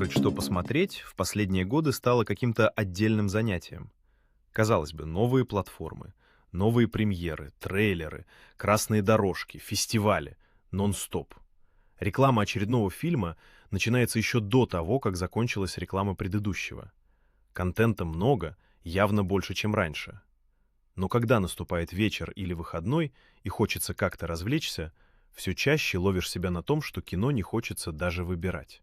Выбрать, что посмотреть, в последние годы стало каким-то отдельным занятием. Казалось бы, новые платформы, новые премьеры, трейлеры, красные дорожки, фестивали, нон-стоп. Реклама очередного фильма начинается еще до того, как закончилась реклама предыдущего. Контента много, явно больше, чем раньше. Но когда наступает вечер или выходной и хочется как-то развлечься, все чаще ловишь себя на том, что кино не хочется даже выбирать.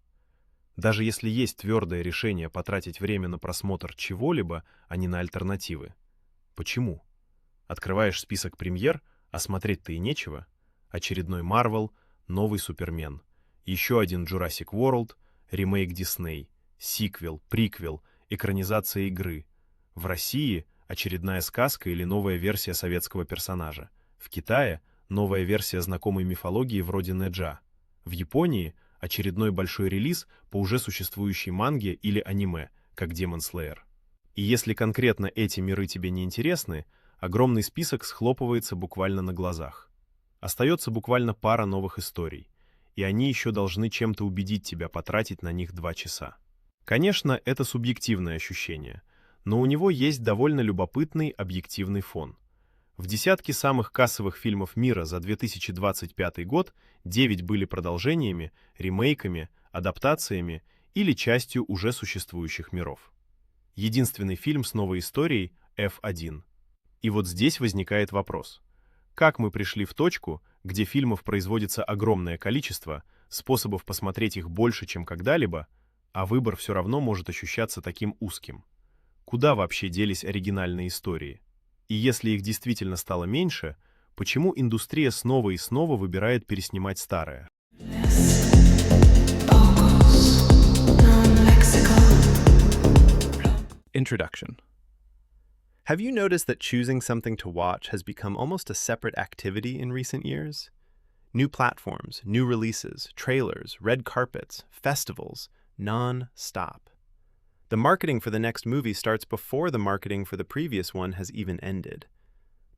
Даже если есть твердое решение потратить время на просмотр чего-либо, а не на альтернативы. Почему? Открываешь список премьер, а смотреть-то и нечего. Очередной Marvel, новый Супермен, еще один Jurassic World, ремейк Disney, сиквел, приквел, экранизация игры. В России очередная сказка или новая версия советского персонажа. В Китае новая версия знакомой мифологии вроде Неджа. В Японии очередной большой релиз по уже существующей манге или аниме, как Demon Slayer. И если конкретно эти миры тебе не интересны, огромный список схлопывается буквально на глазах. Остается буквально пара новых историй, и они еще должны чем-то убедить тебя потратить на них 2 часа. Конечно, это субъективное ощущение, но у него есть довольно любопытный объективный фон. В десятке самых кассовых фильмов мира за 2025 год 9 были продолжениями, ремейками, адаптациями или частью уже существующих миров. Единственный фильм с новой историей — F1. И вот здесь возникает вопрос. Как мы пришли в точку, где фильмов производится огромное количество, способов посмотреть их больше, чем когда-либо, а выбор все равно может ощущаться таким узким? Куда вообще делись оригинальные истории? И если их действительно стало меньше, почему индустрия снова и снова выбирает переснимать старое? Introduction. Have you noticed that choosing something to watch has become almost a separate activity in recent years? New platforms, new releases, trailers, red carpets, festivals, non-stop. The marketing for the next movie starts before the marketing for the previous one has even ended.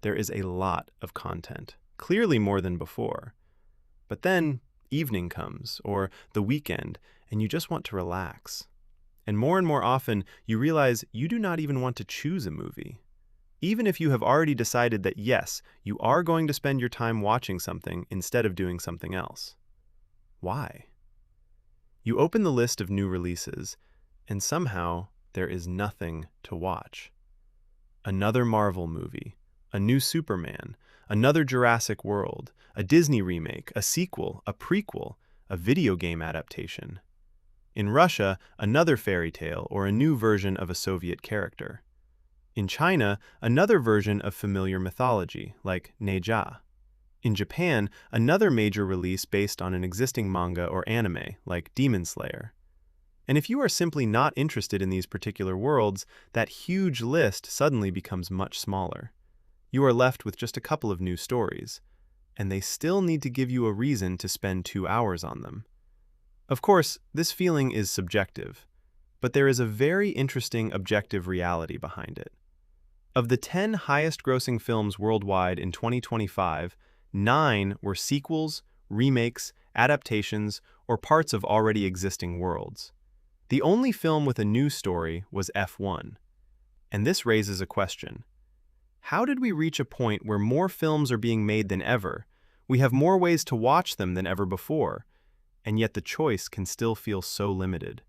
There is a lot of content, clearly more than before. But then evening comes, or the weekend, and you just want to relax. And more often, you realize you do not even want to choose a movie. Even if you have already decided that yes, you are going to spend your time watching something instead of doing something else. Why? You open the list of new releases, and somehow there is nothing to watch. Another Marvel movie, a new Superman, another Jurassic World, a Disney remake, a sequel, a prequel, a video game adaptation. In Russia, another fairy tale or a new version of a Soviet character. In China, another version of familiar mythology, like Neja. In Japan, another major release based on an existing manga or anime, like Demon Slayer. And if you are simply not interested in these particular worlds, that huge list suddenly becomes much smaller. You are left with just a couple of new stories, and they still need to give you a reason to spend 2 hours on them. Of course, this feeling is subjective, but there is a very interesting objective reality behind it. Of the 10 highest-grossing films worldwide in 2025, 9 were sequels, remakes, adaptations, or parts of already existing worlds. The only film with a new story was F1. And this raises a question. How did we reach a point where more films are being made than ever, we have more ways to watch them than ever before, and yet the choice can still feel so limited?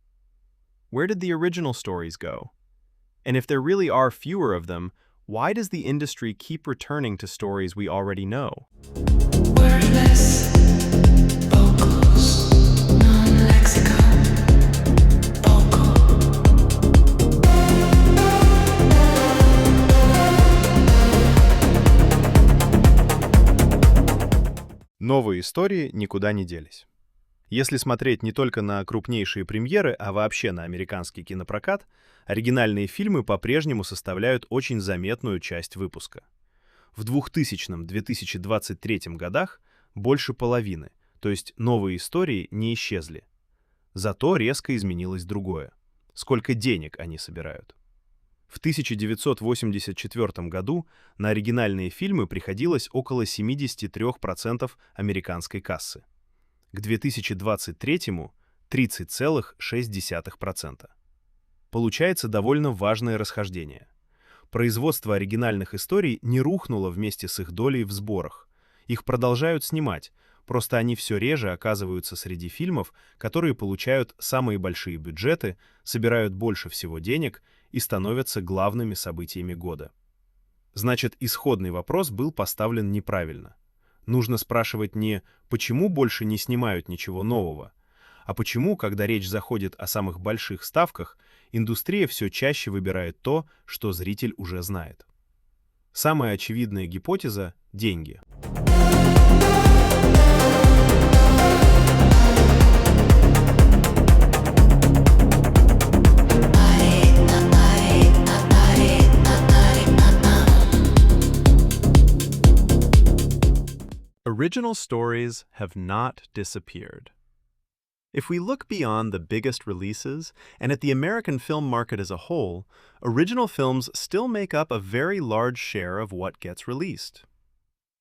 Where did the original stories go? And if there really are fewer of them, why does the industry keep returning to stories we already know? Wordless vocals, non-lexical vocal. Новые истории никуда не делись. Если смотреть не только на крупнейшие премьеры, а вообще на американский кинопрокат, оригинальные фильмы по-прежнему составляют очень заметную часть выпуска. В 2000-2023 годах больше половины, то есть новые истории не исчезли. Зато резко изменилось другое. Сколько денег они собирают. В 1984 году на оригинальные фильмы приходилось около 73% американской кассы. К 2023-му 30,6%. Получается довольно важное расхождение. Производство оригинальных историй не рухнуло вместе с их долей в сборах. Их продолжают снимать, просто они все реже оказываются среди фильмов, которые получают самые большие бюджеты, собирают больше всего денег и становятся главными событиями года. Значит, исходный вопрос был поставлен неправильно. Нужно спрашивать не «почему больше не снимают ничего нового?», а почему, когда речь заходит о самых больших ставках, индустрия все чаще выбирает то, что зритель уже знает. Самая очевидная гипотеза – деньги. Original stories have not disappeared. If we look beyond the biggest releases and at the American film market as a whole, original films still make up a very large share of what gets released.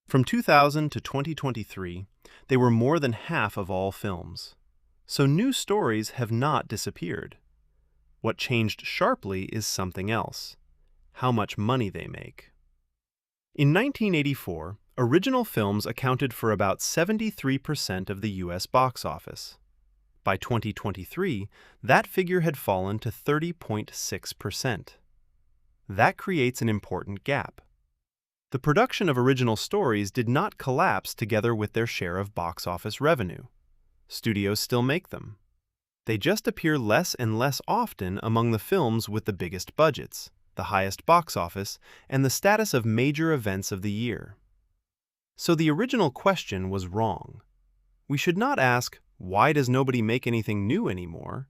From 2000 to 2023, they were more than half of all films. So new stories have not disappeared. What changed sharply is something else: how much money they make. In 1984, original films accounted for about 73% of the US box office. By 2023, that figure had fallen to 30.6%. That creates an important gap. The production of original stories did not collapse together with their share of box office revenue. Studios still make them. They just appear less and less often among the films with the biggest budgets, the highest box office, and the status of major events of the year. So the original question was wrong. We should not ask, why does nobody make anything new anymore?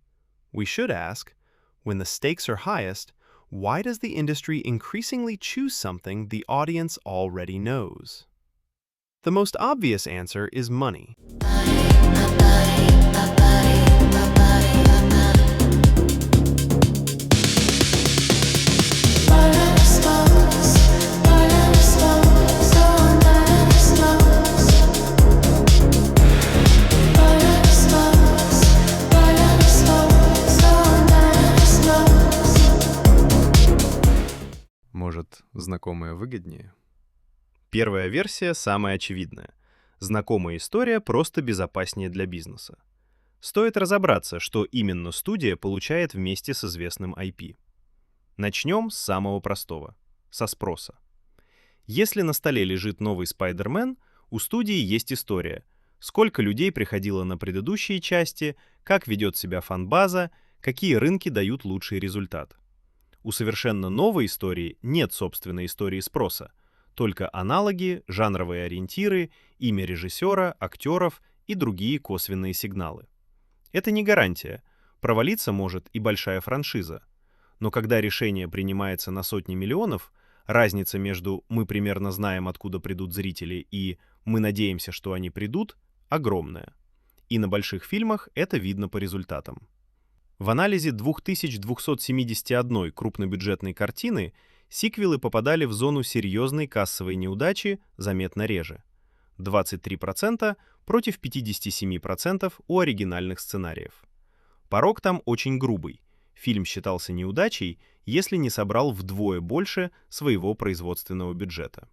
We should ask, when the stakes are highest, why does the industry increasingly choose something the audience already knows? The most obvious answer is money. Может, знакомое выгоднее? Первая версия самая очевидная. Знакомая история просто безопаснее для бизнеса. Стоит разобраться, что именно студия получает вместе с известным IP. Начнем с самого простого — со спроса. Если на столе лежит новый Spider-Man, у студии есть история. Сколько людей приходило на предыдущие части, как ведет себя фан-база, какие рынки дают лучший результат. У совершенно новой истории нет собственной истории спроса, только аналоги, жанровые ориентиры, имя режиссера, актеров и другие косвенные сигналы. Это не гарантия. Провалиться может и большая франшиза. Но когда решение принимается на сотни миллионов, разница между «мы примерно знаем, откуда придут зрители» и «мы надеемся, что они придут» огромная. И на больших фильмах это видно по результатам. В анализе 2271 крупнобюджетной картины сиквелы попадали в зону серьезной кассовой неудачи заметно реже. 23% против 57% у оригинальных сценариев. Порог там очень грубый. Фильм считался неудачей, если не собрал вдвое больше своего производственного бюджета.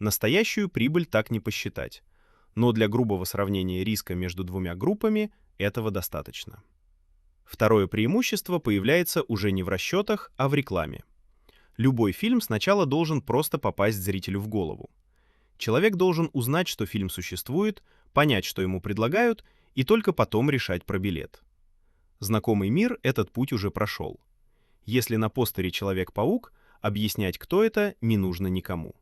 Настоящую прибыль так не посчитать. Но для грубого сравнения риска между двумя группами этого достаточно. Второе преимущество появляется уже не в расчетах, а в рекламе. Любой фильм сначала должен просто попасть зрителю в голову. Человек должен узнать, что фильм существует, понять, что ему предлагают, и только потом решать про билет. Знакомый мир этот путь уже прошел. Если на постере Человек-паук, объяснять, кто это, не нужно никому.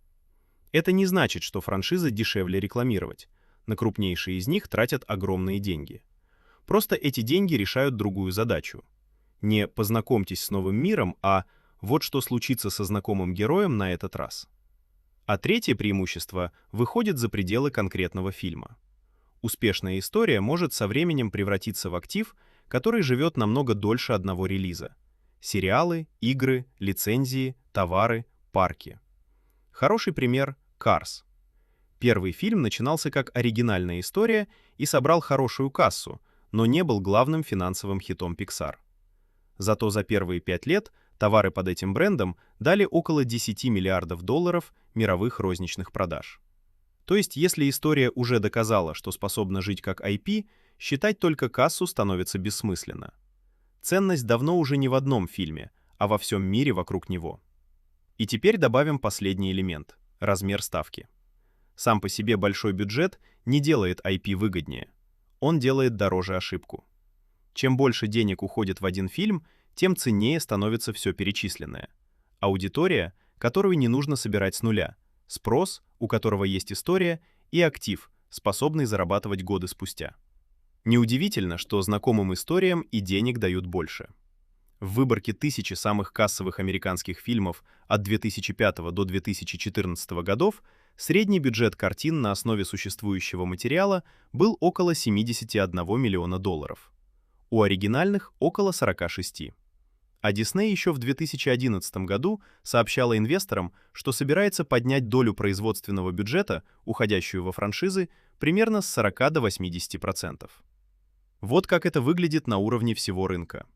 Это не значит, что франшизы дешевле рекламировать. На крупнейшие из них тратят огромные деньги. Просто эти деньги решают другую задачу. Не «познакомьтесь с новым миром», а «вот что случится со знакомым героем на этот раз». А третье преимущество выходит за пределы конкретного фильма. Успешная история может со временем превратиться в актив, который живет намного дольше одного релиза. Сериалы, игры, лицензии, товары, парки. Хороший пример — Cars. Первый фильм начинался как оригинальная история и собрал хорошую кассу, но не был главным финансовым хитом Pixar. Зато за первые 5 лет товары под этим брендом дали около 10 миллиардов долларов мировых розничных продаж. То есть, если история уже доказала, что способна жить как IP, считать только кассу становится бессмысленно. Ценность давно уже не в одном фильме, а во всем мире вокруг него. И теперь добавим последний элемент – размер ставки. Сам по себе большой бюджет не делает IP выгоднее. Он делает дороже ошибку. Чем больше денег уходит в один фильм, тем ценнее становится все перечисленное. Аудитория, которую не нужно собирать с нуля, спрос, у которого есть история, и актив, способный зарабатывать годы спустя. Неудивительно, что знакомым историям и денег дают больше. В выборке 1000 самых кассовых американских фильмов от 2005 до 2014 годов средний бюджет картин на основе существующего материала был около 71 миллиона долларов. У оригинальных — около 46. А Disney еще в 2011 году сообщала инвесторам, что собирается поднять долю производственного бюджета, уходящую во франшизы, примерно с 40 до 80%. Вот как это выглядит на уровне всего рынка.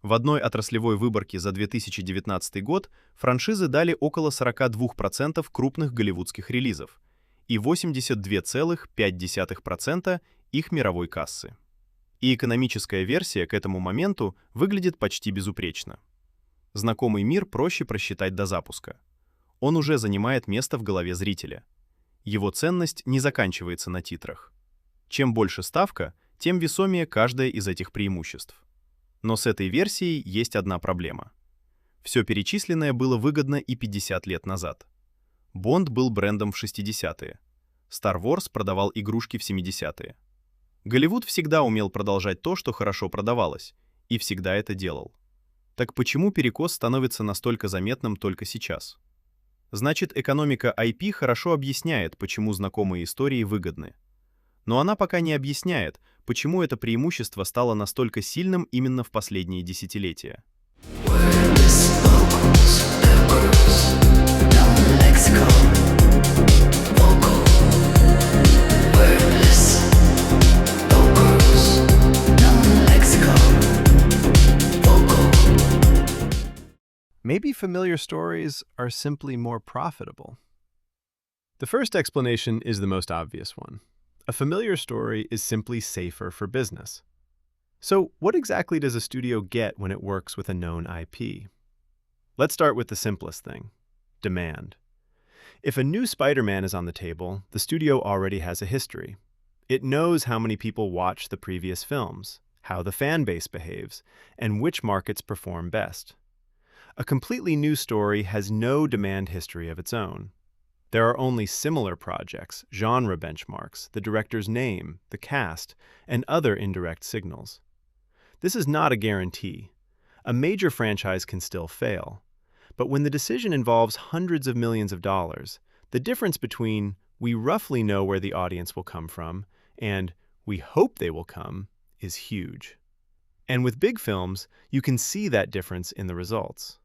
В одной отраслевой выборке за 2019 год франшизы дали около 42% крупных голливудских релизов и 82,5% их мировой кассы. И экономическая версия к этому моменту выглядит почти безупречно. Знакомый мир проще просчитать до запуска. Он уже занимает место в голове зрителя. Его ценность не заканчивается на титрах. Чем больше ставка, тем весомее каждое из этих преимуществ. Но с этой версией есть одна проблема. Все перечисленное было выгодно и 50 лет назад. Бонд был брендом в 60-е. Star Wars продавал игрушки в 70-е. Голливуд всегда умел продолжать то, что хорошо продавалось, и всегда это делал. Так почему перекос становится настолько заметным только сейчас? Значит, экономика IP хорошо объясняет, почему знакомые истории выгодны. Но она пока не объясняет, почему это преимущество стало настолько сильным именно в последние десятилетия. Maybe familiar stories are simply more profitable. The first explanation is the most obvious one. A familiar story is simply safer for business. So, what exactly does a studio get when it works with a known IP? Let's start with the simplest thing: demand. If a new Spider-Man is on the table, the studio already has a history. It knows how many people watched the previous films, how the fan base behaves, and which markets perform best. A completely new story has no demand history of its own. There are only similar projects, genre benchmarks, the director's name, the cast, and other indirect signals. This is not a guarantee. A major franchise can still fail. But when the decision involves hundreds of millions of dollars, the difference between "we roughly know where the audience will come from" and "we hope they will come" is huge. And with big films, you can see that difference in the results.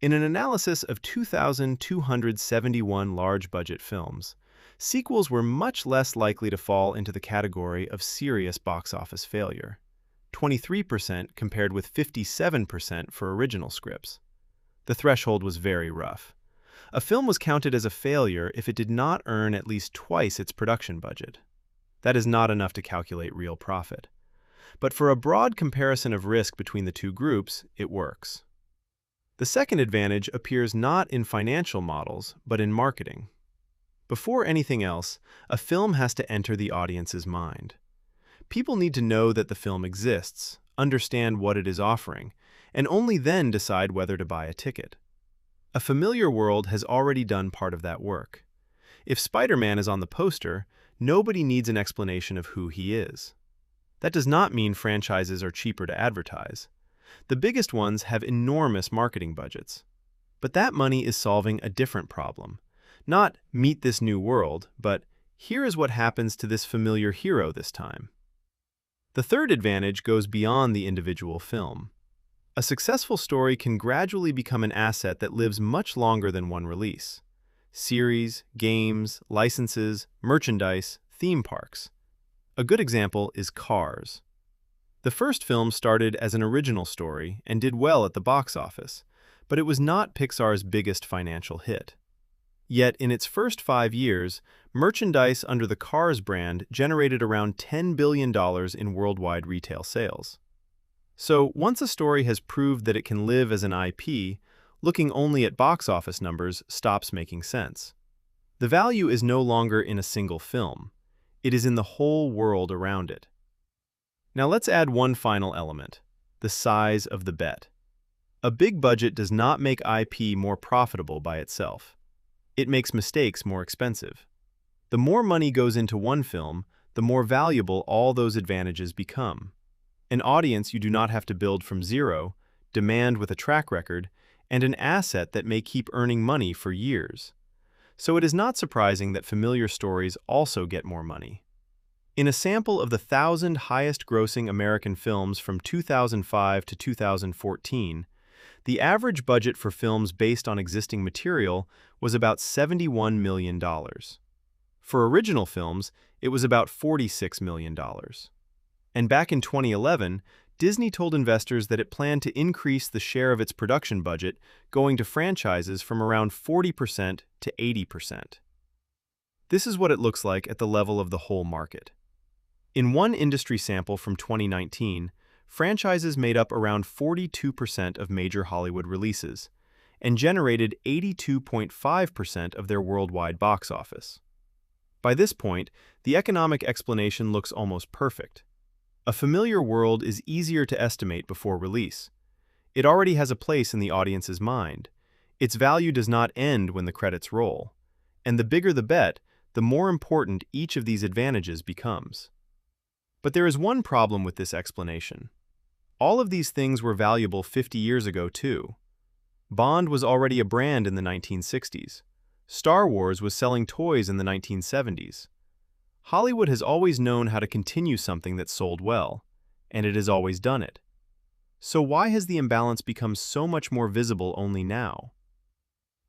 In an analysis of 2,271 large-budget films, sequels were much less likely to fall into the category of serious box office failure, 23% compared with 57% for original scripts. The threshold was very rough. A film was counted as a failure if it did not earn at least twice its production budget. That is not enough to calculate real profit. But for a broad comparison of risk between the two groups, it works. The second advantage appears not in financial models, but in marketing. Before anything else, a film has to enter the audience's mind. People need to know that the film exists, understand what it is offering, and only then decide whether to buy a ticket. A familiar world has already done part of that work. If Spider-Man is on the poster, nobody needs an explanation of who he is. That does not mean franchises are cheaper to advertise. The biggest ones have enormous marketing budgets. But that money is solving a different problem. Not "meet this new world," but "here is what happens to this familiar hero this time." The third advantage goes beyond the individual film. A successful story can gradually become an asset that lives much longer than one release. Series, games, licenses, merchandise, theme parks. A good example is Cars. The first film started as an original story and did well at the box office, but it was not Pixar's biggest financial hit. Yet, in its first 5 years, merchandise under the Cars brand generated around $10 billion in worldwide retail sales. So, once a story has proved that it can live as an IP, looking only at box office numbers stops making sense. The value is no longer in a single film. It is in the whole world around it. Now let's add one final element: the size of the bet. A big budget does not make IP more profitable by itself. It makes mistakes more expensive. The more money goes into one film, the more valuable all those advantages become. An audience you do not have to build from zero, demand with a track record, and an asset that may keep earning money for years. So it is not surprising that familiar stories also get more money. In a sample of the 1,000 highest-grossing American films from 2005 to 2014, the average budget for films based on existing material was about $71 million. For original films, it was about $46 million. And back in 2011, Disney told investors that it planned to increase the share of its production budget going to franchises from around 40% to 80%. This is what it looks like at the level of the whole market. In one industry sample from 2019, franchises made up around 42% of major Hollywood releases and generated 82.5% of their worldwide box office. By this point, the economic explanation looks almost perfect. A familiar world is easier to estimate before release. It already has a place in the audience's mind. Its value does not end when the credits roll. And the bigger the bet, the more important each of these advantages becomes. But there is one problem with this explanation. All of these things were valuable 50 years ago, too. Bond was already a brand in the 1960s. Star Wars was selling toys in the 1970s. Hollywood has always known how to continue something that sold well, and it has always done it. So why has the imbalance become so much more visible only now?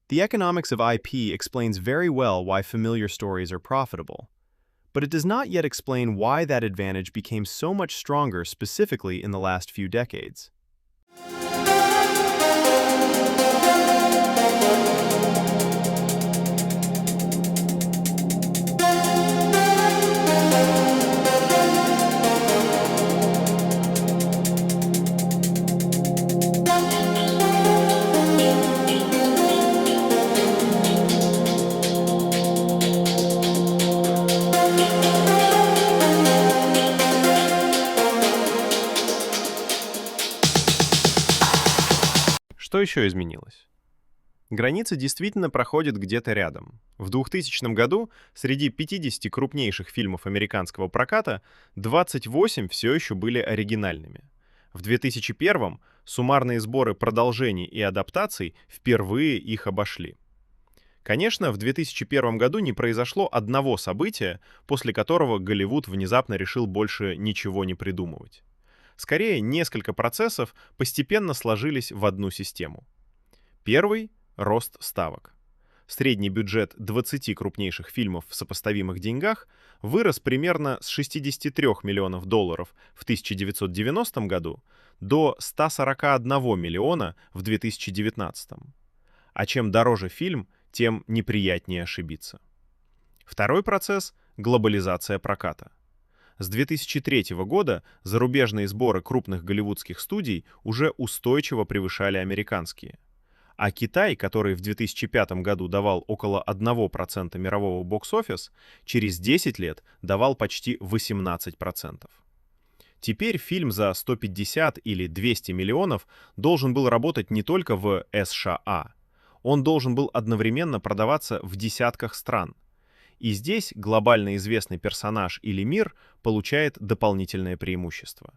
The economics of IP explains very well why familiar stories are profitable, but it does not yet explain why that advantage became so much stronger specifically in the last few decades. Что еще изменилось? Граница действительно проходит где-то рядом. В 2000 году среди 50 крупнейших фильмов американского проката 28 все еще были оригинальными. В 2001 суммарные сборы продолжений и адаптаций впервые их обошли. Конечно, в 2001 году не произошло одного события, после которого Голливуд внезапно решил больше ничего не придумывать. Скорее, несколько процессов постепенно сложились в одну систему. Первый — рост ставок. Средний бюджет 20 крупнейших фильмов в сопоставимых деньгах вырос примерно с $63 миллионов в 1990 году до 141 миллиона в 2019. А чем дороже фильм, тем неприятнее ошибиться. Второй процесс — глобализация проката. С 2003 года зарубежные сборы крупных голливудских студий уже устойчиво превышали американские. А Китай, который в 2005 году давал около 1% мирового бокс-оффис, через 10 лет давал почти 18%. Теперь фильм за 150 или 200 миллионов должен был работать не только в США. Он должен был одновременно продаваться в десятках стран. И здесь глобально известный персонаж или мир получает дополнительное преимущество.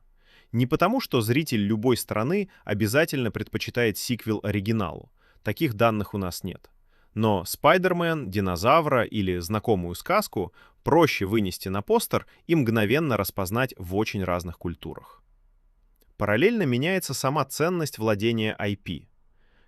Не потому, что зритель любой страны обязательно предпочитает сиквел оригиналу. Таких данных у нас нет. Но Спайдермен, динозавра или знакомую сказку проще вынести на постер и мгновенно распознать в очень разных культурах. Параллельно меняется сама ценность владения IP.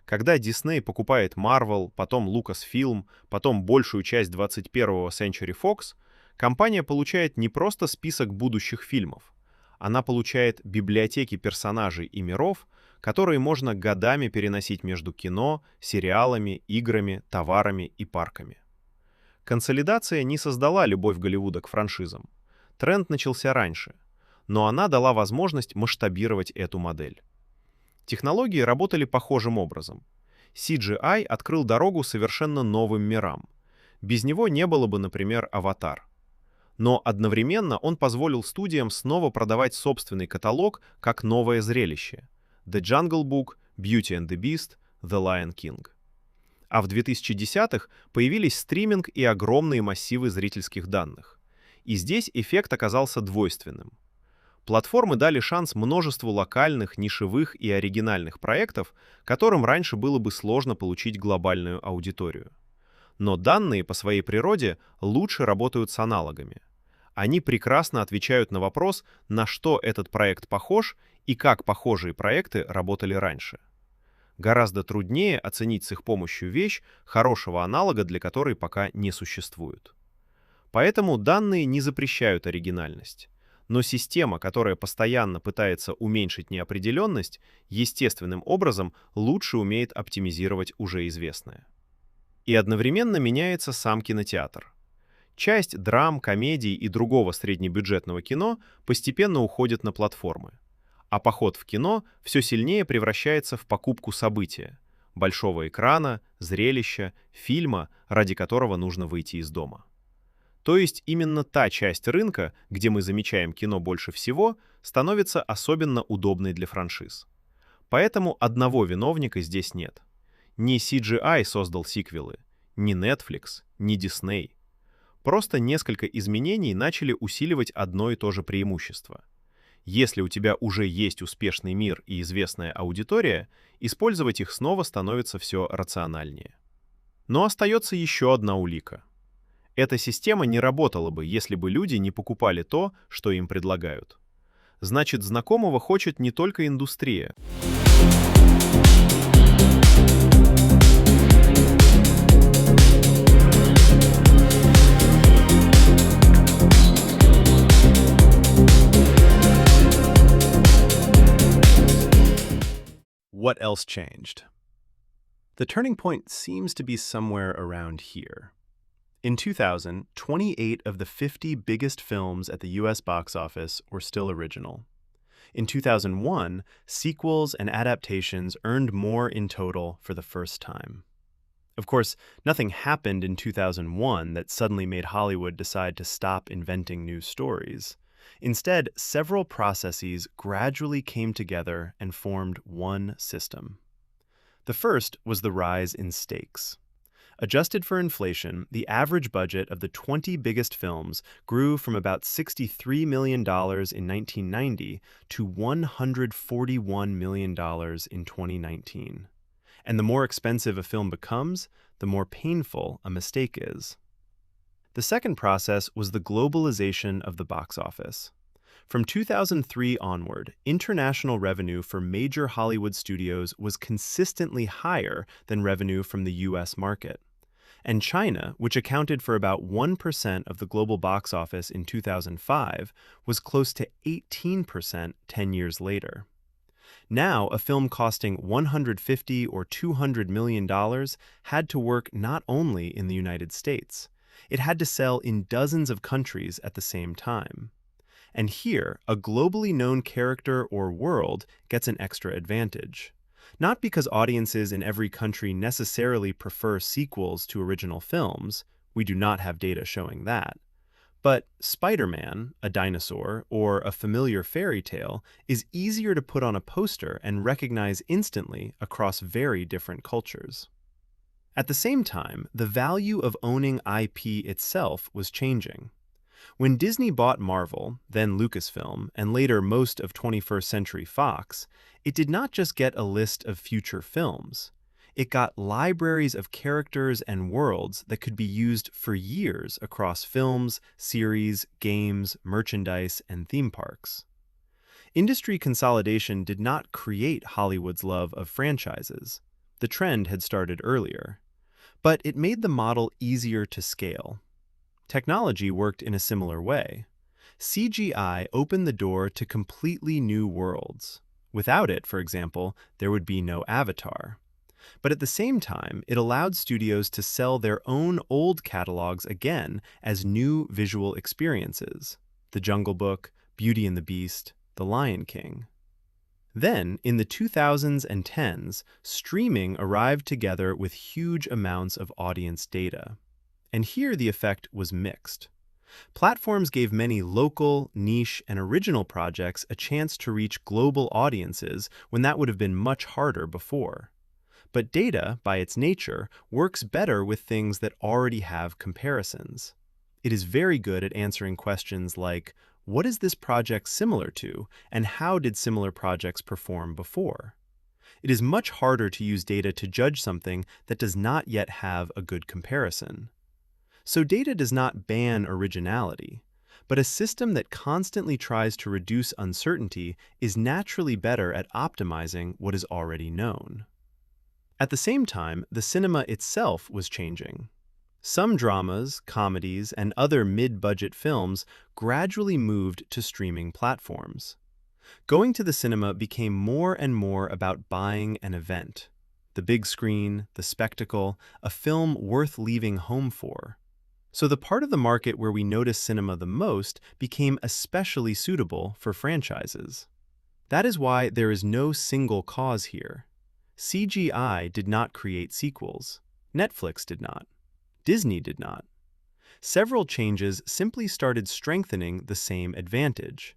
Когда Disney покупает Marvel, потом Lucasfilm, потом большую часть 21-го Century Fox, компания получает не просто список будущих фильмов, Она получает библиотеки персонажей и миров, которые можно годами переносить между кино, сериалами, играми, товарами и парками. Консолидация не создала любовь Голливуда к франшизам. Тренд начался раньше, но она дала возможность масштабировать эту модель. Технологии работали похожим образом. CGI открыл дорогу совершенно новым мирам. Без него не было бы, например, «Аватар». Но одновременно он позволил студиям снова продавать собственный каталог как новое зрелище: The Jungle Book, Beauty and the Beast, The Lion King. А в 2010-х появились стриминг и огромные массивы зрительских данных. И здесь эффект оказался двойственным. Платформы дали шанс множеству локальных, нишевых и оригинальных проектов, которым раньше было бы сложно получить глобальную аудиторию. Но данные по своей природе лучше работают с аналогами. Они прекрасно отвечают на вопрос, на что этот проект похож и как похожие проекты работали раньше. Гораздо труднее оценить с их помощью вещь, хорошего аналога для которой пока не существует. Поэтому данные не запрещают оригинальность. Но система, которая постоянно пытается уменьшить неопределенность, естественным образом лучше умеет оптимизировать уже известное. И одновременно меняется сам кинотеатр. Часть драм, комедий и другого среднебюджетного кино постепенно уходит на платформы. А поход в кино все сильнее превращается в покупку события, большого экрана, зрелища, фильма, ради которого нужно выйти из дома. То есть именно та часть рынка, где мы замечаем кино больше всего, становится особенно удобной для франшиз. Поэтому одного виновника здесь нет. Не CGI создал сиквелы, не Netflix, не Disney. Просто несколько изменений начали усиливать одно и то же преимущество. Если у тебя уже есть успешный мир и известная аудитория, использовать их снова становится все рациональнее. Но остается еще одна улика. Эта система не работала бы, если бы люди не покупали то, что им предлагают. Значит, знакомого хочет не только индустрия. What else changed? The turning point seems to be somewhere around here. In 2000, 28 of the 50 biggest films at the US box office were still original. In 2001, sequels and adaptations earned more in total for the first time. Of course, nothing happened in 2001 that suddenly made Hollywood decide to stop inventing new stories. Instead, several processes gradually came together and formed one system. The first was the rise in stakes. Adjusted for inflation, the average budget of the 20 biggest films grew from about $63 million in 1990 to $141 million in 2019. And the more expensive a film becomes, the more painful a mistake is. The second process was the globalization of the box office. From 2003 onward, international revenue for major Hollywood studios was consistently higher than revenue from the US market. And China, which accounted for about 1% of the global box office in 2005, was close to 18% 10 years later. Now, a film costing $150 or $200 million had to work not only in the United States. It had to sell in dozens of countries at the same time. And here, a globally known character or world gets an extra advantage. Not because audiences in every country necessarily prefer sequels to original films, we do not have data showing that, but Spider-Man, a dinosaur, or a familiar fairy tale is easier to put on a poster and recognize instantly across very different cultures. At the same time, the value of owning IP itself was changing. When Disney bought Marvel, then Lucasfilm, and later most of 21st Century Fox, it did not just get a list of future films. It got libraries of characters and worlds that could be used for years across films, series, games, merchandise, and theme parks. Industry consolidation did not create Hollywood's love of franchises. The trend had started earlier. But it made the model easier to scale. Technology worked in a similar way. CGI opened the door to completely new worlds. Without it, for example, there would be no Avatar. But at the same time, it allowed studios to sell their own old catalogs again as new visual experiences. The Jungle Book, Beauty and the Beast, The Lion King. Then, in the 2000s and 10s, streaming arrived together with huge amounts of audience data. And here the effect was mixed. Platforms gave many local, niche, and original projects a chance to reach global audiences when that would have been much harder before. But data, by its nature, works better with things that already have comparisons. It is very good at answering questions like, what is this project similar to, and how did similar projects perform before? It is much harder to use data to judge something that does not yet have a good comparison. So data does not ban originality, but a system that constantly tries to reduce uncertainty is naturally better at optimizing what is already known. At the same time, the cinema itself was changing. Some dramas, comedies, and other mid-budget films gradually moved to streaming platforms. Going to the cinema became more and more about buying an event. The big screen, the spectacle, a film worth leaving home for. So the part of the market where we notice cinema the most became especially suitable for franchises. That is why there is no single cause here. CGI did not create sequels. Netflix did not. Disney did not. Several changes simply started strengthening the same advantage.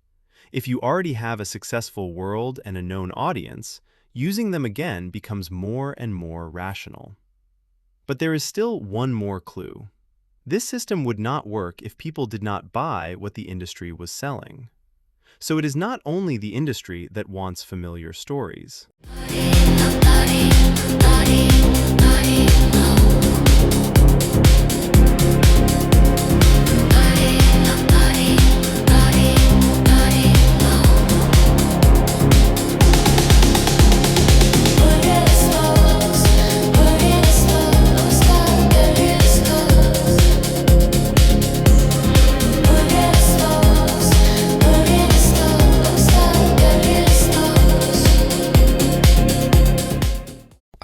If you already have a successful world and a known audience, using them again becomes more and more rational. But there is still one more clue. This system would not work if people did not buy what the industry was selling. So it is not only the industry that wants familiar stories.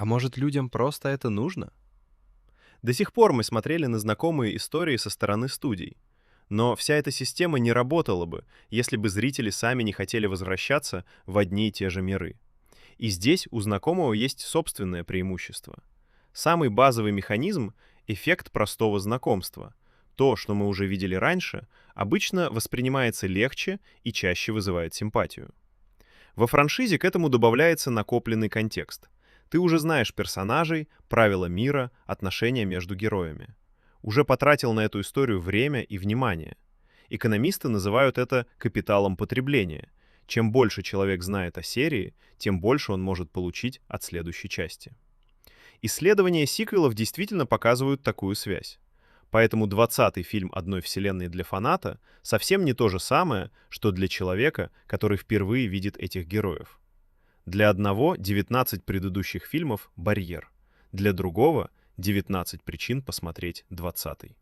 А может, людям просто это нужно? До сих пор мы смотрели на знакомые истории со стороны студий. Но вся эта система не работала бы, если бы зрители сами не хотели возвращаться в одни и те же миры. И здесь у знакомого есть собственное преимущество. Самый базовый механизм — эффект простого знакомства. То, что мы уже видели раньше, обычно воспринимается легче и чаще вызывает симпатию. Во франшизе к этому добавляется накопленный контекст. Ты уже знаешь персонажей, правила мира, отношения между героями. Уже потратил на эту историю время и внимание. Экономисты называют это капиталом потребления. Чем больше человек знает о серии, тем больше он может получить от следующей части. Исследования сиквелов действительно показывают такую связь. Поэтому 20-й фильм одной вселенной для фаната совсем не то же самое, что для человека, который впервые видит этих героев. Для одного 19 предыдущих фильмов — барьер, для другого — 19 причин посмотреть 20-й.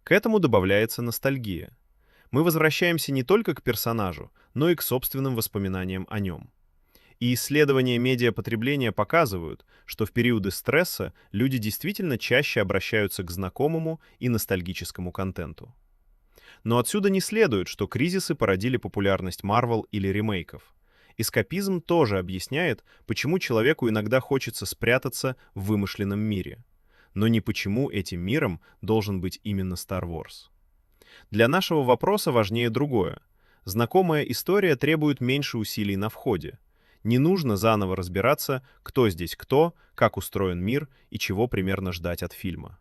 К этому добавляется ностальгия. Мы возвращаемся не только к персонажу, но и к собственным воспоминаниям о нем. И исследования медиапотребления показывают, что в периоды стресса люди действительно чаще обращаются к знакомому и ностальгическому контенту. Но отсюда не следует, что кризисы породили популярность Marvel или ремейков. Эскапизм тоже объясняет, почему человеку иногда хочется спрятаться в вымышленном мире. Но не почему этим миром должен быть именно Star Wars. Для нашего вопроса важнее другое. Знакомая история требует меньше усилий на входе. Не нужно заново разбираться, кто здесь кто, как устроен мир и чего примерно ждать от фильма.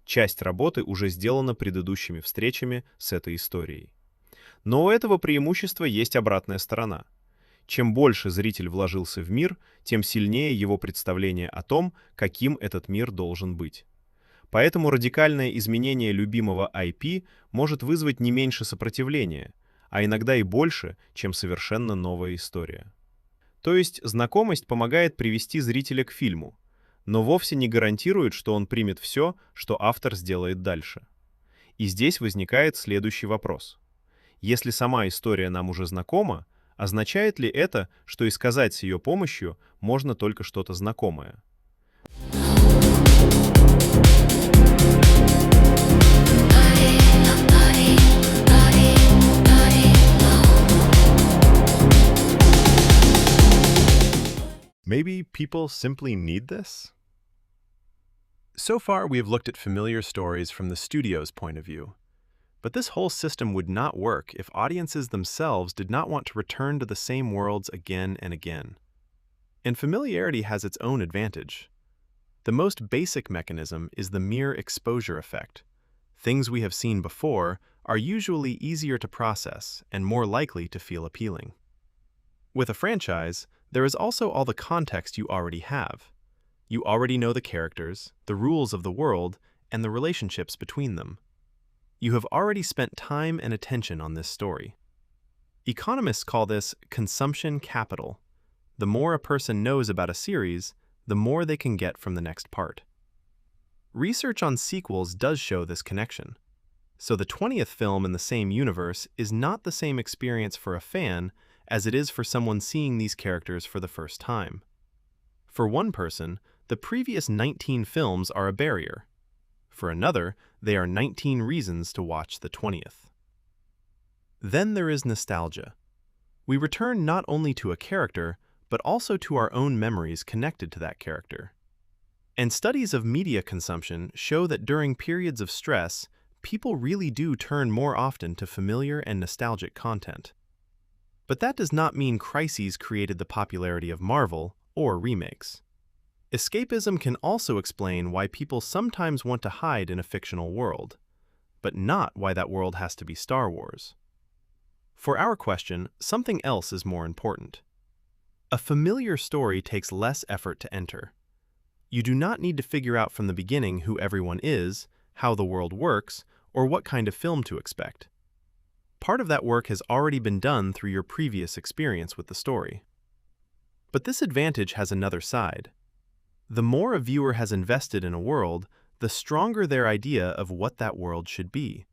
Часть работы уже сделана предыдущими встречами с этой историей. Но у этого преимущества есть обратная сторона. Чем больше зритель вложился в мир, тем сильнее его представление о том, каким этот мир должен быть. Поэтому радикальное изменение любимого IP может вызвать не меньше сопротивления, а иногда и больше, чем совершенно новая история. То есть знакомость помогает привести зрителя к фильму, но вовсе не гарантирует, что он примет все, что автор сделает дальше. И здесь возникает следующий вопрос. Если сама история нам уже знакома, означает ли это, что и сказать с ее помощью можно только что-то знакомое? Maybe people simply need this? So far, we have looked at familiar stories from the studio's point of view. But this whole system would not work if audiences themselves did not want to return to the same worlds again and again. And familiarity has its own advantage. The most basic mechanism is the mere exposure effect. Things we have seen before are usually easier to process and more likely to feel appealing. With a franchise, there is also all the context you already have. You already know the characters, the rules of the world, and the relationships between them. You have already spent time and attention on this story. Economists call this consumption capital. The more a person knows about a series, the more they can get from the next part. Research on sequels does show this connection. So the 20th film in the same universe is not the same experience for a fan as it is for someone seeing these characters for the first time. For one person, the previous 19 films are a barrier. For another, they are 19 reasons to watch the 20th. Then there is nostalgia. We return not only to a character, but also to our own memories connected to that character. And studies of media consumption show that during periods of stress, people really do turn more often to familiar and nostalgic content. But that does not mean crises created the popularity of Marvel or remakes. Escapism can also explain why people sometimes want to hide in a fictional world, but not why that world has to be Star Wars. For our question, something else is more important. A familiar story takes less effort to enter. You do not need to figure out from the beginning who everyone is, how the world works, or what kind of film to expect. Part of that work has already been done through your previous experience with the story. But this advantage has another side. The more a viewer has invested in a world, the stronger their idea of what that world should be.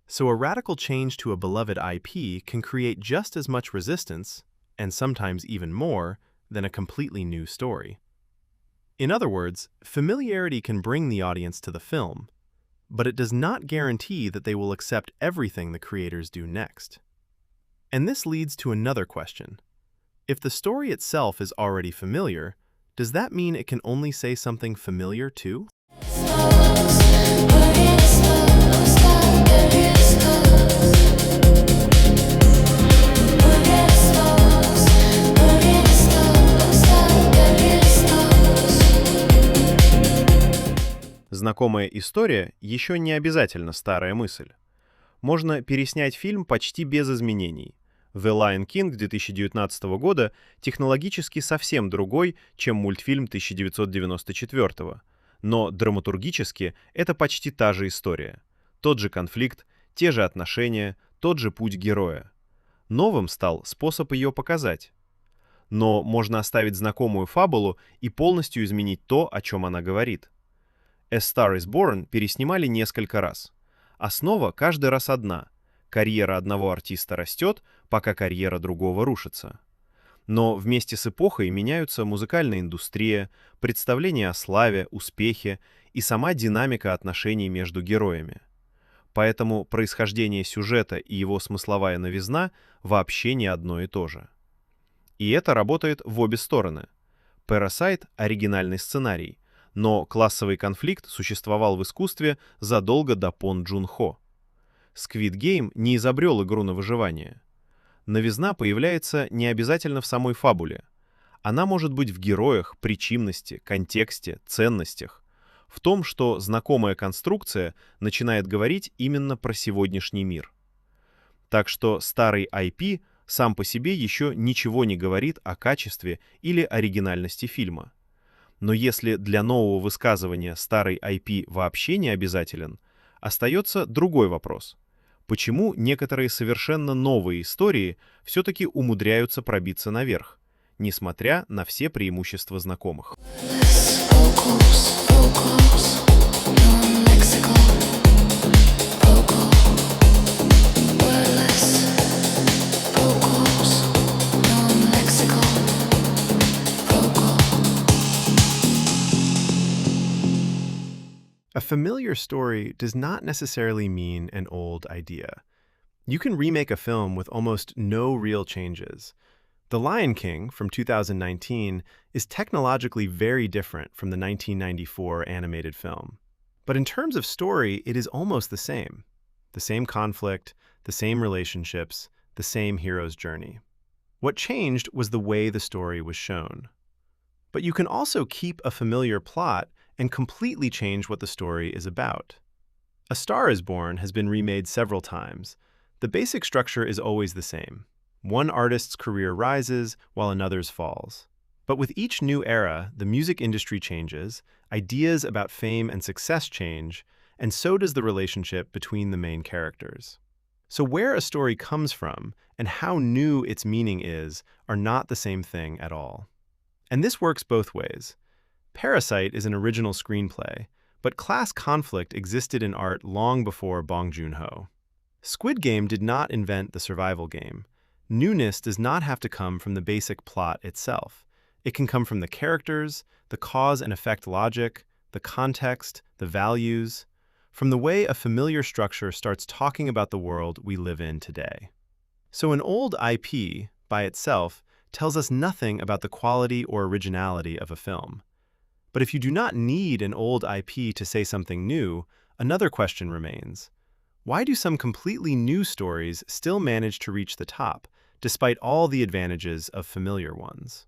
So a radical change to a beloved IP can create just as much resistance, and sometimes even more, than a completely new story. In other words, familiarity can bring the audience to the film, but it does not guarantee that they will accept everything the creators do next. And this leads to another question. If the story itself is already familiar, does that mean it can only say something familiar too? Знакомая история еще не обязательно старая мысль. Можно переснять фильм почти без изменений. The Lion King 2019 года технологически совсем другой, чем мультфильм 1994, но драматургически это почти та же история. Тот же конфликт, те же отношения, тот же путь героя. Новым стал способ ее показать. Но можно оставить знакомую фабулу и полностью изменить то, о чем она говорит. A Star is Born переснимали несколько раз. Основа каждый раз одна. Карьера одного артиста растет, пока карьера другого рушится. Но вместе с эпохой меняются музыкальная индустрия, представления о славе, успехе и сама динамика отношений между героями. Поэтому происхождение сюжета и его смысловая новизна вообще не одно и то же. И это работает в обе стороны. Parasite — оригинальный сценарий, но классовый конфликт существовал в искусстве задолго до Пон Джун Хо. Squid Game не изобрел игру на выживание. Новизна появляется не обязательно в самой фабуле. Она может быть в героях, причинности, контексте, ценностях. В том, что знакомая конструкция начинает говорить именно про сегодняшний мир. Так что старый IP сам по себе еще ничего не говорит о качестве или оригинальности фильма. Но если для нового высказывания старый IP вообще не обязателен, остается другой вопрос. Почему некоторые совершенно новые истории все-таки умудряются пробиться наверх, несмотря на все преимущества знакомых? Focus, non-lexical, vocal, wordless. familiar story does not necessarily mean an old idea. You can remake a film with almost no real changes. The Lion King from 2019 is technologically very different from the 1994 animated film. But in terms of story, it is almost the same. The same conflict, the same relationships, the same hero's journey. What changed was the way the story was shown. But you can also keep a familiar plot and completely change what the story is about. A Star is Born has been remade several times. The basic structure is always the same. One artist's career rises while another's falls. But with each new era, the music industry changes, ideas about fame and success change, and so does the relationship between the main characters. So where a story comes from and how new its meaning is are not the same thing at all. And this works both ways. Parasite is an original screenplay, but class conflict existed in art long before Bong Joon-ho. Squid Game did not invent the survival game. Newness does not have to come from the basic plot itself. It can come from the characters, the cause and effect logic, the context, the values, from the way a familiar structure starts talking about the world we live in today. So an old IP, by itself, tells us nothing about the quality or originality of a film. But if you do not need an old IP to say something new, another question remains. Why do some completely new stories still manage to reach the top, despite all the advantages of familiar ones?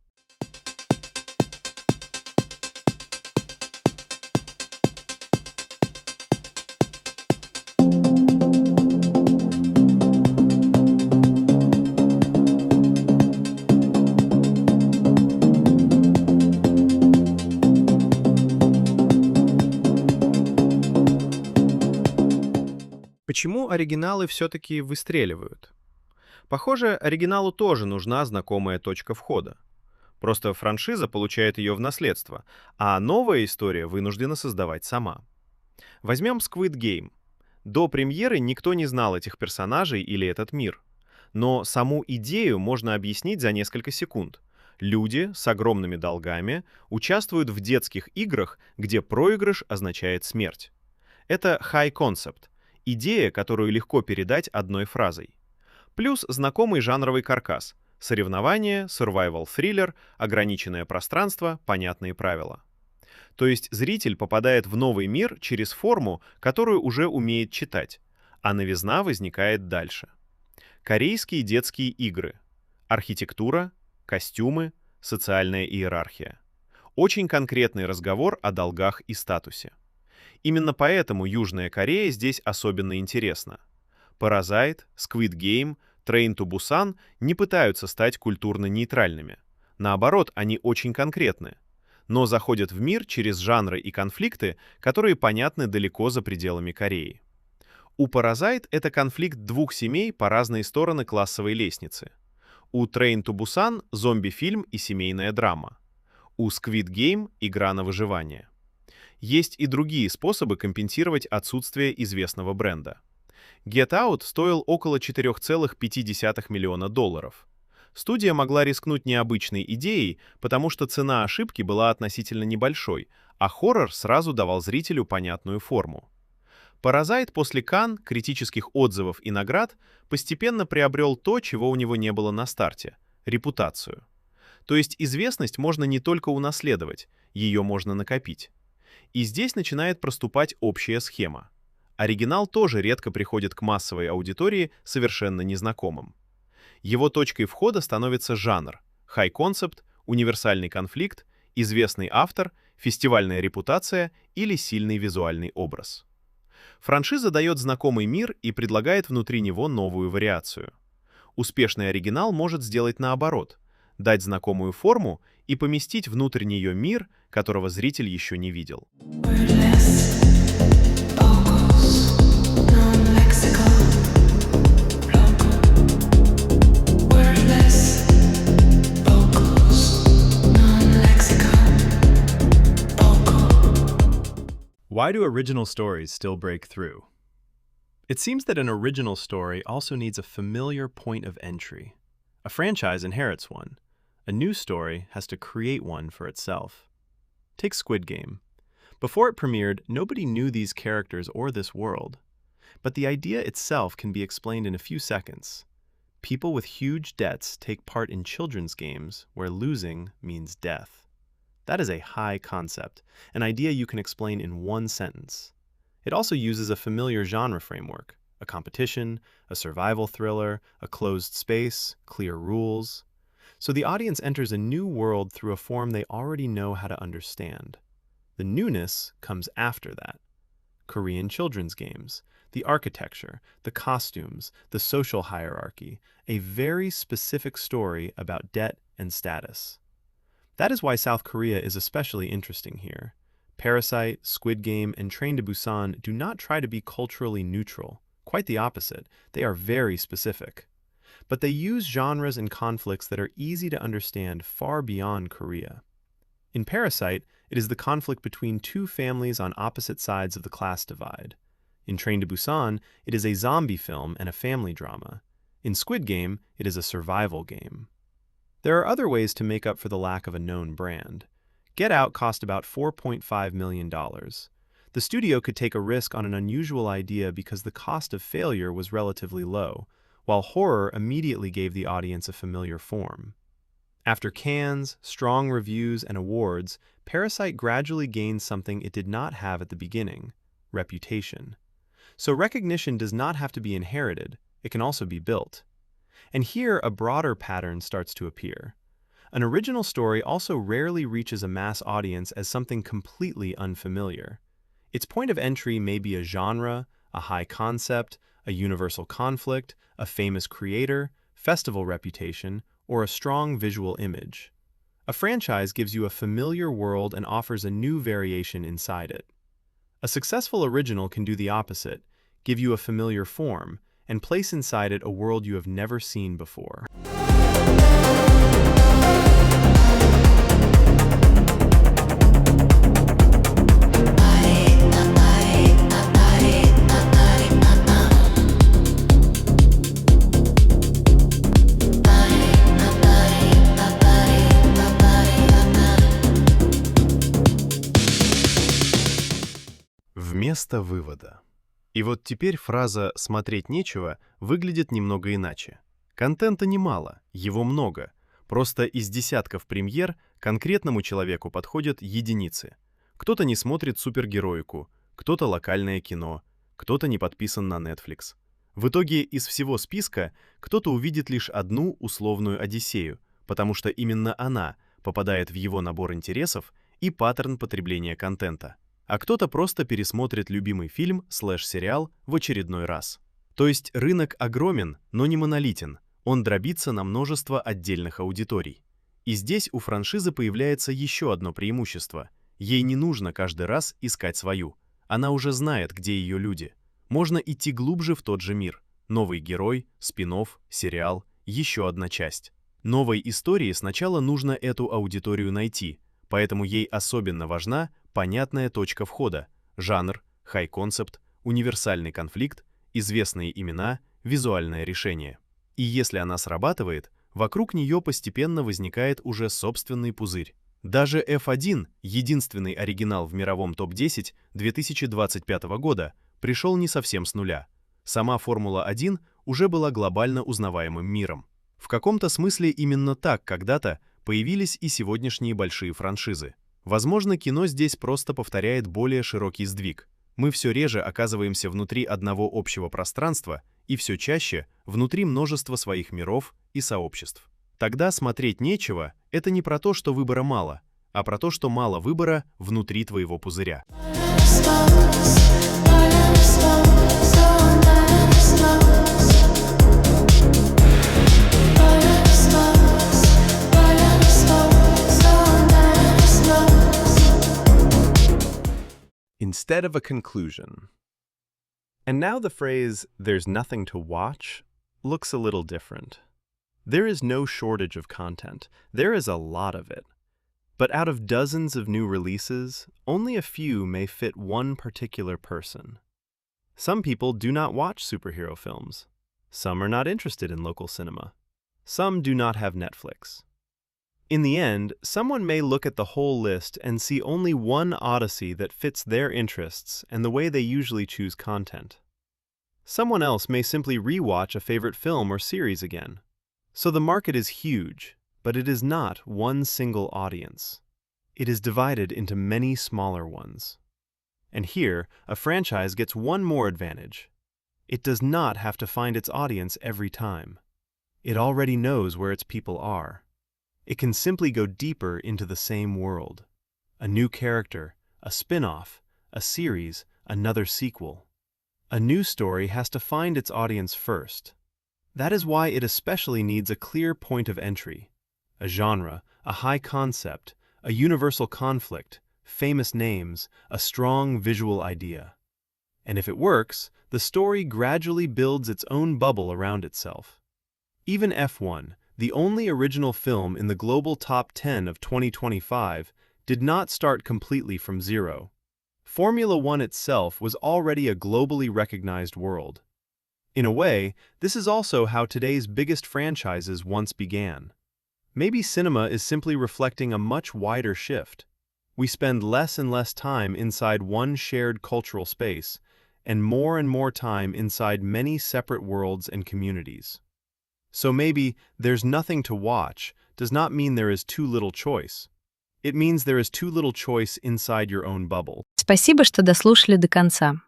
Почему оригиналы все-таки выстреливают? Похоже, оригиналу тоже нужна знакомая точка входа. Просто франшиза получает ее в наследство, а новая история вынуждена создавать сама. Возьмем Squid Game. До премьеры никто не знал этих персонажей или этот мир. Но саму идею можно объяснить за несколько секунд. Люди с огромными долгами участвуют в детских играх, где проигрыш означает смерть. Это high concept. Идея, которую легко передать одной фразой. Плюс знакомый жанровый каркас. Соревнования, survival-триллер, ограниченное пространство, понятные правила. То есть зритель попадает в новый мир через форму, которую уже умеет читать, а новизна возникает дальше. Корейские детские игры. Архитектура, костюмы, социальная иерархия. Очень конкретный разговор о долгах и статусе. Именно поэтому Южная Корея здесь особенно интересна. Parasite, Squid Game, Train to Busan не пытаются стать культурно нейтральными. Наоборот, они очень конкретны, но заходят в мир через жанры и конфликты, которые понятны далеко за пределами Кореи. У Parasite это конфликт двух семей по разные стороны классовой лестницы. У Train to Busan зомби-фильм и семейная драма. У Squid Game игра на выживание. Есть и другие способы компенсировать отсутствие известного бренда. Get Out стоил около $4,5 миллиона. Студия могла рискнуть необычной идеей, потому что цена ошибки была относительно небольшой, а хоррор сразу давал зрителю понятную форму. Parasite после Канн, критических отзывов и наград постепенно приобрел то, чего у него не было на старте — репутацию. То есть известность можно не только унаследовать, ее можно накопить. И здесь начинает проступать общая схема. Оригинал тоже редко приходит к массовой аудитории совершенно незнакомым. Его точкой входа становится жанр, high-concept, универсальный конфликт, известный автор, фестивальная репутация или сильный визуальный образ. Франшиза дает знакомый мир и предлагает внутри него новую вариацию. Успешный оригинал может сделать наоборот, дать знакомую форму и поместить внутрь нее мир, которого зритель еще не видел. Why do original stories still break through? It seems that an original story also needs a familiar point of entry. A franchise inherits one. A new story has to create one for itself. Take Squid Game. Before it premiered, nobody knew these characters or this world. But the idea itself can be explained in a few seconds. People with huge debts take part in children's games where losing means death. That is a high concept, an idea you can explain in one sentence. It also uses a familiar genre framework, a competition, a survival thriller, a closed space, clear rules. So the audience enters a new world through a form they already know how to understand. The newness comes after that. Korean children's games, the architecture, the costumes, the social hierarchy, a very specific story about debt and status. That is why South Korea is especially interesting here. Parasite, Squid Game, and Train to Busan do not try to be culturally neutral. Quite the opposite. They are very specific. But they use genres and conflicts that are easy to understand far beyond Korea. In Parasite, it is the conflict between two families on opposite sides of the class divide. In Train to Busan, it is a zombie film and a family drama. In Squid Game, it is a survival game. There are other ways to make up for the lack of a known brand. Get Out cost about $4.5 million. The studio could take a risk on an unusual idea because the cost of failure was relatively low, while horror immediately gave the audience a familiar form. After Cannes, strong reviews, and awards, Parasite gradually gained something it did not have at the beginning: reputation. So recognition does not have to be inherited, it can also be built. And here a broader pattern starts to appear. An original story also rarely reaches a mass audience as something completely unfamiliar. Its point of entry may be a genre, a high concept, a universal conflict, a famous creator, festival reputation, or a strong visual image. A franchise gives you a familiar world and offers a new variation inside it. A successful original can do the opposite, give you a familiar form, and place inside it a world you have never seen before. Вместо вывода. И вот теперь фраза «смотреть нечего» выглядит немного иначе. Контента немало, его много. Просто из десятков премьер конкретному человеку подходят единицы. Кто-то не смотрит супергероику, кто-то локальное кино, кто-то не подписан на Netflix. В итоге из всего списка кто-то увидит лишь одну условную «Одиссею», потому что именно она попадает в его набор интересов и паттерн потребления контента. А кто-то просто пересмотрит любимый фильм/сериал в очередной раз. То есть рынок огромен, но не монолитен, он дробится на множество отдельных аудиторий. И здесь у франшизы появляется еще одно преимущество. Ей не нужно каждый раз искать свою. Она уже знает, где ее люди. Можно идти глубже в тот же мир. Новый герой, спин-офф, сериал, еще одна часть. Новой истории сначала нужно эту аудиторию найти, поэтому ей особенно важна понятная точка входа, жанр, хай-концепт, универсальный конфликт, известные имена, визуальное решение. И если она срабатывает, вокруг нее постепенно возникает уже собственный пузырь. Даже F1, единственный оригинал в мировом топ-10 2025 года, пришел не совсем с нуля. Сама Формула-1 уже была глобально узнаваемым миром. В каком-то смысле именно так когда-то появились и сегодняшние большие франшизы. Возможно, кино здесь просто повторяет более широкий сдвиг. Мы все реже оказываемся внутри одного общего пространства и все чаще внутри множества своих миров и сообществ. Тогда смотреть нечего — это не про то, что выбора мало, а про то, что мало выбора внутри твоего пузыря. Instead of a conclusion. And now the phrase, "there's nothing to watch," looks a little different. There is no shortage of content. There is a lot of it. But out of dozens of new releases, only a few may fit one particular person. Some people do not watch superhero films. Some are not interested in local cinema. Some do not have Netflix. In the end, someone may look at the whole list and see only one Odyssey that fits their interests and the way they usually choose content. Someone else may simply rewatch a favorite film or series again. So the market is huge, but it is not one single audience. It is divided into many smaller ones. And here, a franchise gets one more advantage. It does not have to find its audience every time. It already knows where its people are. It can simply go deeper into the same world. A new character, a spin-off, a series, another sequel. A new story has to find its audience first. That is why it especially needs a clear point of entry, a genre, a high concept, a universal conflict, famous names, a strong visual idea. And if it works, the story gradually builds its own bubble around itself. Even F1, the only original film in the global top 10 of 2025, did not start completely from zero. Formula One itself was already a globally recognized world. In a way, this is also how today's biggest franchises once began. Maybe cinema is simply reflecting a much wider shift. We spend less and less time inside one shared cultural space, and more time inside many separate worlds and communities. So maybe "there's nothing to watch" does not mean there is too little choice. It means there is too little choice inside your own bubble. Спасибо, что дослушали до конца.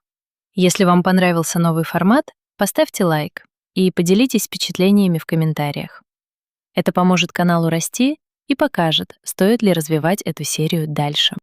Если вам понравился новый формат, поставьте лайк и поделитесь впечатлениями в комментариях. Это поможет каналу расти и покажет, стоит ли развивать эту серию дальше.